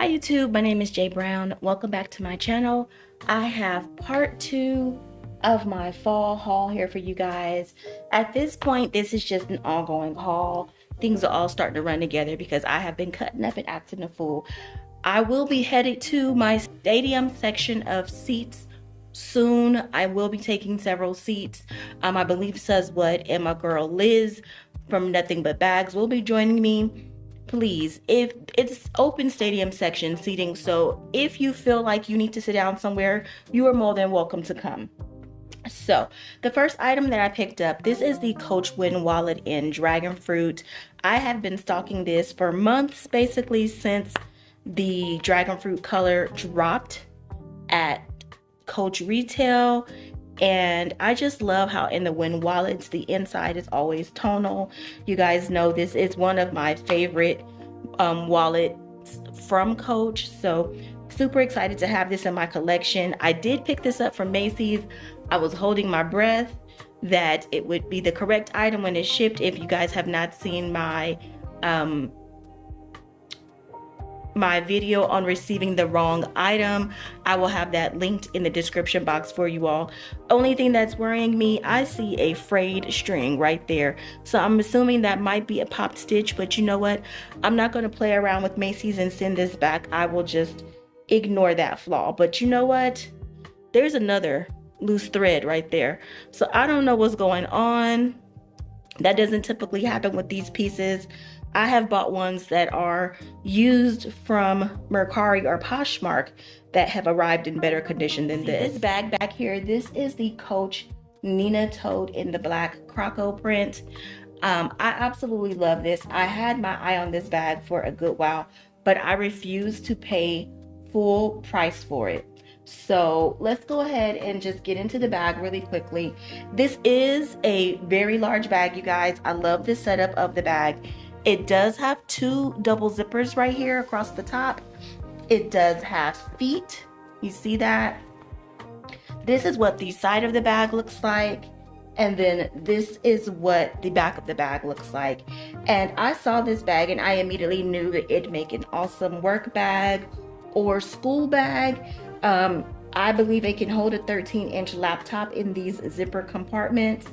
Hi YouTube, my name is Jay Brown. Welcome back to my channel. I have part 2 of my fall haul here for you guys. At this point, this is just an ongoing haul. Things are all starting to run together because I have been cutting up and acting a fool. I will be headed to my stadium section of seats soon. I will be taking several seats. I believe What and my girl Liz from Nothing But Bags will be joining me. Please, if it's open stadium section seating, so if you feel like you need to sit down somewhere, you are more than welcome to come. So the first item that I picked up, this is the Coach Win wallet in dragon fruit. I have been stalking this for months, basically since the dragon fruit color dropped at Coach retail, and I just love how in the Win wallets the inside is always tonal. You guys know this is one of my favorite wallets from Coach, so super excited to have this in my collection. I did pick this up from Macy's. I was holding my breath that it would be the correct item when it shipped. If you guys have not seen my my video on receiving the wrong item, I will have that linked in the description box for you all. Only thing that's worrying me, I see a frayed string right there, so I'm assuming that might be a popped stitch, but you know what, I'm not going to play around with Macy's and send this back. I will just ignore that flaw. But you know what, there's another loose thread right there, so I don't know what's going on. That doesn't typically happen with these pieces. I have bought ones that are used from Mercari or Poshmark that have arrived in better condition than this. This bag back here, this is the Coach Nina Tote in the black croco print. I absolutely love this. I had my eye on this bag for a good while, but I refuse to pay full price for it. So let's go ahead and just get into the bag really quickly. This is a very large bag, you guys. I love the setup of the bag. It does have 2 double zippers right here across the top. It does have feet. You see that? This is what the side of the bag looks like. And then this is what the back of the bag looks like. And I saw this bag and I immediately knew that it'd make an awesome work bag or school bag. I believe it can hold a 13-inch laptop in these zipper compartments.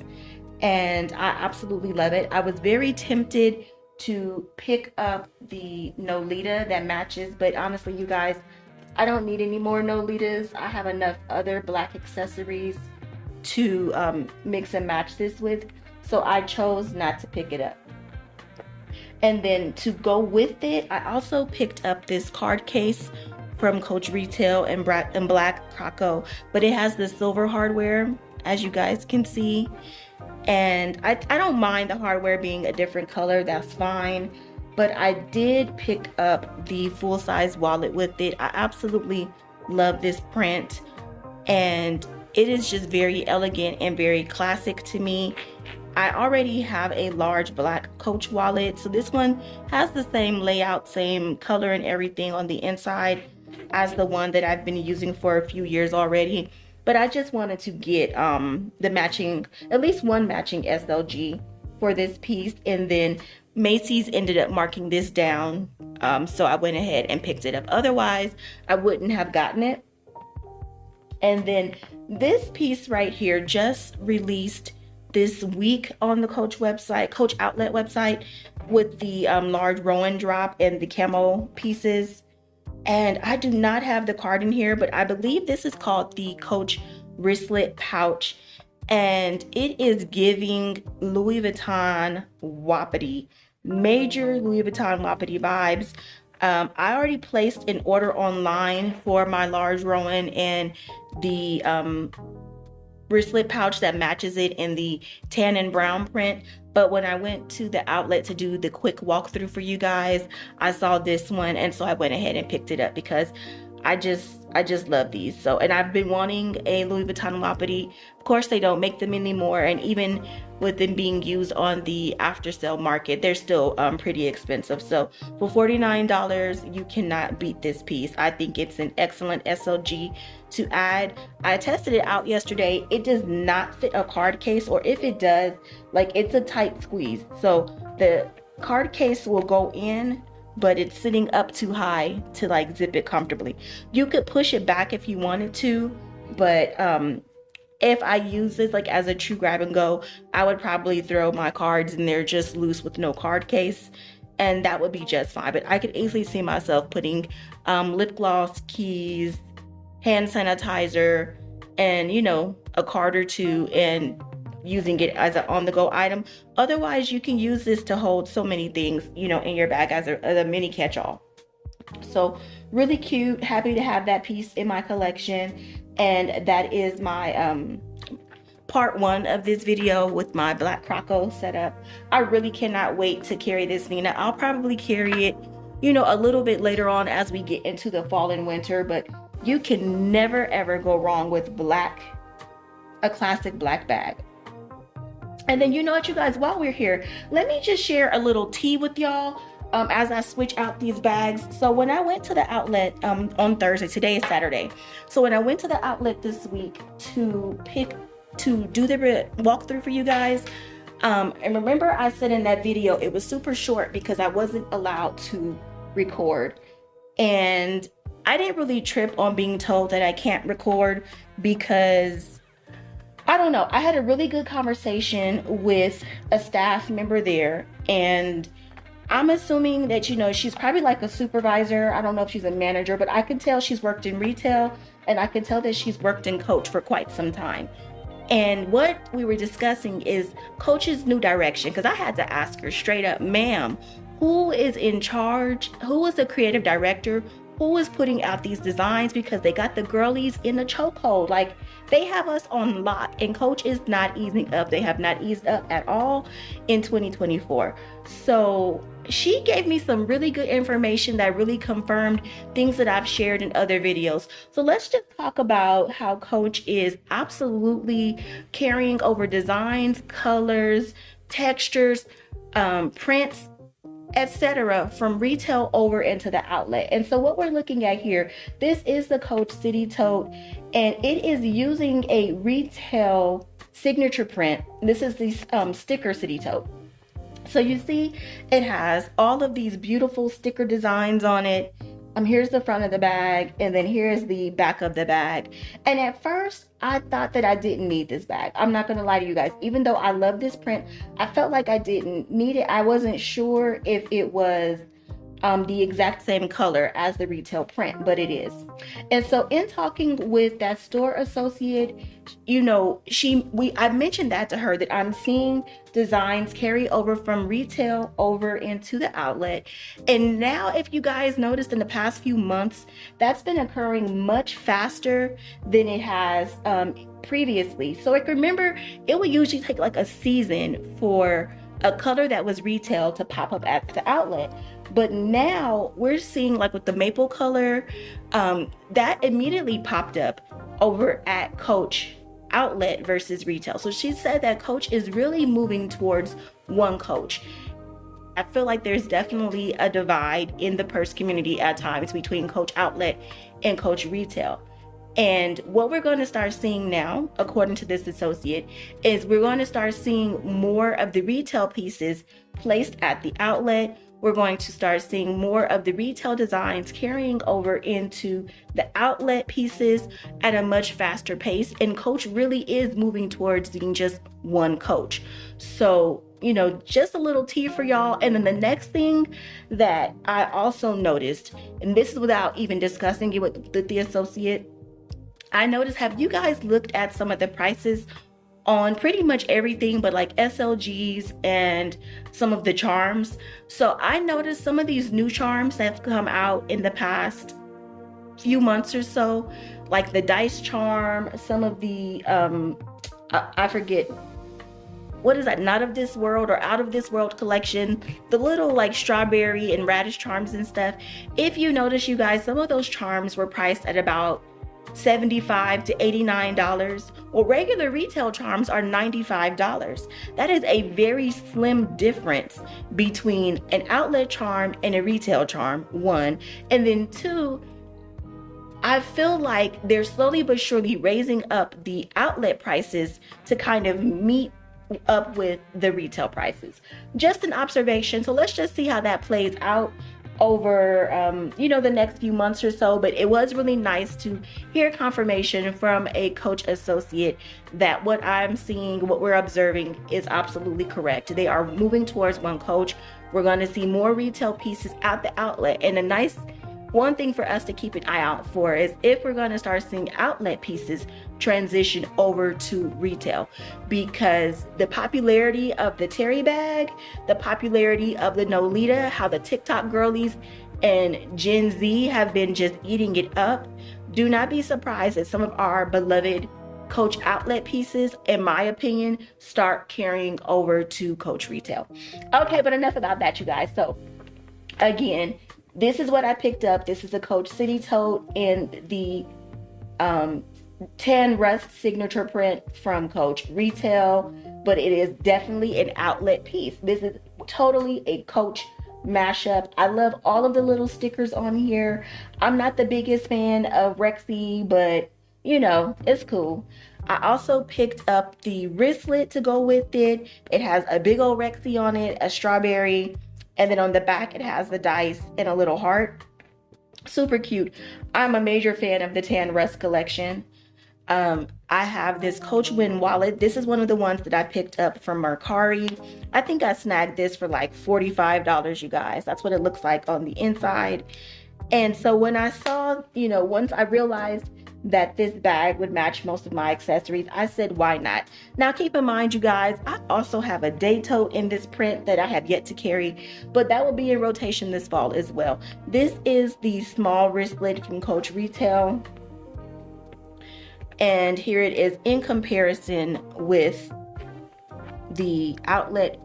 And I absolutely love it. I was very tempted to pick up the Nolita that matches, but honestly you guys, I don't need any more Nolitas. I have enough other black accessories to mix and match this with, so I chose not to pick it up. And then to go with it, I also picked up this card case from Coach Retail in black croco, but it has the silver hardware, as you guys can see. And I don't mind the hardware being a different color, that's fine. But I did pick up the full-size wallet with it. I absolutely love this print. And it is just very elegant and very classic to me. I already have a large black Coach wallet, so this one has the same layout, same color and everything on the inside as the one that I've been using for a few years already. But I just wanted to get the matching, at least one matching SLG for this piece. And then Macy's ended up marking this down. So I went ahead and picked it up. Otherwise, I wouldn't have gotten it. And then this piece right here just released this week on the Coach website, Coach outlet website, with the large Rowan drop and the camo pieces. And I do not have the card in here, but I believe this is called the Coach wristlet pouch, and it is giving Louis Vuitton wapiti, major Louis Vuitton wapiti vibes. I already placed an order online for my large Rowan and the wristlet pouch that matches it in the tan and brown print. But when I went to the outlet to do the quick walkthrough for you guys, I saw this one, and so I went ahead and picked it up because I just love these. So, and I've been wanting a Louis Vuitton wapiti. Of course, they don't make them anymore, and even with them being used on the after sale market, they're still pretty expensive. So for $49, you cannot beat this piece. I think it's an excellent SLG to add. I tested it out yesterday. It does not fit a card case, or if it does, like, it's a tight squeeze. So the card case will go in, but it's sitting up too high to like zip it comfortably. You could push it back if you wanted to, but if I use this like as a true grab and go, I would probably throw my cards in there just loose with no card case, and that would be just fine. But I could easily see myself putting lip gloss, keys, hand sanitizer, and a card or two, and using it as an on-the-go item. Otherwise, you can use this to hold so many things, in your bag as a mini catch-all. So really cute. Happy to have that piece in my collection. And that is my part 1 of this video with my black croco setup. I really cannot wait to carry this, Nina. I'll probably carry it, a little bit later on as we get into the fall and winter, but you can never ever go wrong with a classic black bag. And then what, you guys, while we're here, let me just share a little tea with y'all as I switch out these bags. So when I went to the outlet on Thursday, today is Saturday. So when I went to the outlet this week to do the walkthrough for you guys, and remember I said in that video it was super short because I wasn't allowed to record, and I didn't really trip on being told that I can't record because I don't know. I had a really good conversation with a staff member there, and I'm assuming that, she's probably like a supervisor. I don't know if she's a manager, but I can tell she's worked in retail, and I can tell that she's worked in Coach for quite some time. And what we were discussing is Coach's new direction, because I had to ask her straight up, ma'am, who is in charge? Who is the creative director? Who is putting out these designs? Because they got the girlies in the chokehold. Like, they have us on lock, and Coach is not easing up. They have not eased up at all in 2024. So she gave me some really good information that really confirmed things that I've shared in other videos. So let's just talk about how Coach is absolutely carrying over designs, colors, textures, prints, etc. from retail over into the outlet. And so what we're looking at here, this is the Coach City Tote, and it is using a retail signature print. This is the sticker City Tote. So you see it has all of these beautiful sticker designs on it. Here's the front of the bag, and then here's the back of the bag. And at first, I thought that I didn't need this bag. I'm not gonna lie to you guys. Even though I love this print, I felt like I didn't need it. I wasn't sure if it was the exact same color as the retail print, but it is. And so in talking with that store associate, I mentioned that to her, that I'm seeing designs carry over from retail over into the outlet. And now, if you guys noticed in the past few months, that's been occurring much faster than it has previously. So like, remember, it would usually take like a season for a color that was retail to pop up at the outlet. But now we're seeing, like with the maple color, that immediately popped up over at Coach outlet versus retail. So she said that Coach is really moving towards one Coach. I feel like there's definitely a divide in the purse community at times between Coach outlet and Coach retail. And what we're going to start seeing now, according to this associate, is we're going to start seeing more of the retail pieces placed at the outlet. We're going to start seeing more of the retail designs carrying over into the outlet pieces at a much faster pace. And Coach really is moving towards being just one Coach. So, just a little tea for y'all. And then the next thing that I also noticed, and this is without even discussing it with the associate, I noticed, have you guys looked at some of the prices on pretty much everything but like SLGs and some of the charms? So I noticed some of these new charms that have come out in the past few months or so, like the dice charm, some of the I forget, what is that, Not of This World or Out of This World collection, the little like strawberry and radish charms and stuff. If you notice, you guys, some of those charms were priced at about $75 to $89. Well, regular retail charms are $95. That is a very slim difference between an outlet charm and a retail charm, one. And then two, I feel like they're slowly but surely raising up the outlet prices to kind of meet up with the retail prices. Just an observation. So let's just see how that plays out. over the next few months or so. But it was really nice to hear confirmation from a Coach associate that what I'm seeing, what we're observing, is absolutely correct. They are moving towards one Coach. We're going to see more retail pieces at the outlet. And a nice one thing for us to keep an eye out for is if we're going to start seeing outlet pieces transition over to retail, because the popularity of the Terry bag, the popularity of the Nolita, how the TikTok girlies and Gen Z have been just eating it up, do not be surprised that some of our beloved Coach outlet pieces, in my opinion, start carrying over to Coach retail. Okay, but enough about that, you guys. So again, this is what I picked up. This is a Coach City Tote in the tan rust signature print from Coach retail, but it is definitely an outlet piece. This is totally a Coach mashup. I love all of the little stickers on here. I'm not the biggest fan of Rexy, but it's cool. I also picked up the wristlet to go with it. It has a big old Rexy on it, a strawberry, and then on the back it has the dice and a little heart. Super cute. I'm a major fan of the Tan Rust collection. I have this Coach Win wallet. This is one of the ones that I picked up from Mercari. I think I snagged this for like $45, you guys. That's what it looks like on the inside. And so when I saw, once I realized that this bag would match most of my accessories, I said, why not? Now, keep in mind, you guys, I also have a day tote in this print that I have yet to carry, but that will be in rotation this fall as well. This is the small wristlet from Coach Retail. And here it is in comparison with the outlet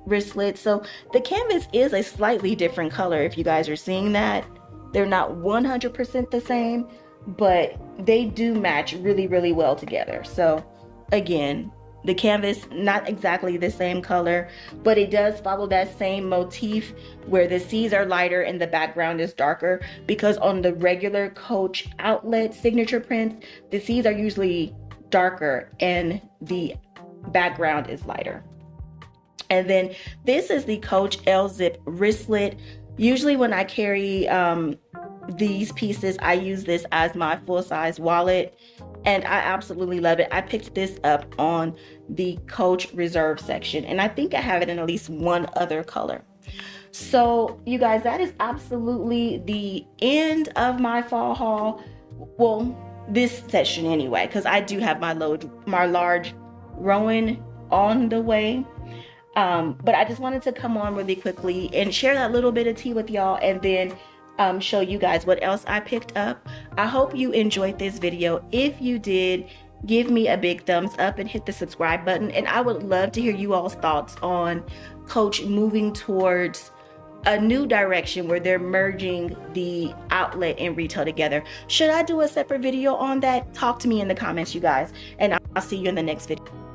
wristlet. So the canvas is a slightly different color, if you guys are seeing that. They're not 100% the same, but they do match really, really well together. So again, the canvas, not exactly the same color, but it does follow that same motif where the C's are lighter and the background is darker, because on the regular Coach outlet signature prints, the C's are usually darker and the background is lighter. And then this is the Coach L-Zip wristlet. Usually when I carry these pieces, I use this as my full-size wallet, and I absolutely love it. I picked this up on the Coach Reserve section, and I think I have it in at least one other color. So you guys, that is absolutely the end of my fall haul. Well, this session anyway, because I do have my large Rowan on the way. But I just wanted to come on really quickly and share that little bit of tea with y'all, and then show you guys what else I picked up. I hope you enjoyed this video. If you did, give me a big thumbs up and hit the subscribe button. And I would love to hear you all's thoughts on Coach moving towards a new direction where they're merging the outlet and retail together. Should I do a separate video on that? Talk to me in the comments, you guys, and I'll see you in the next video.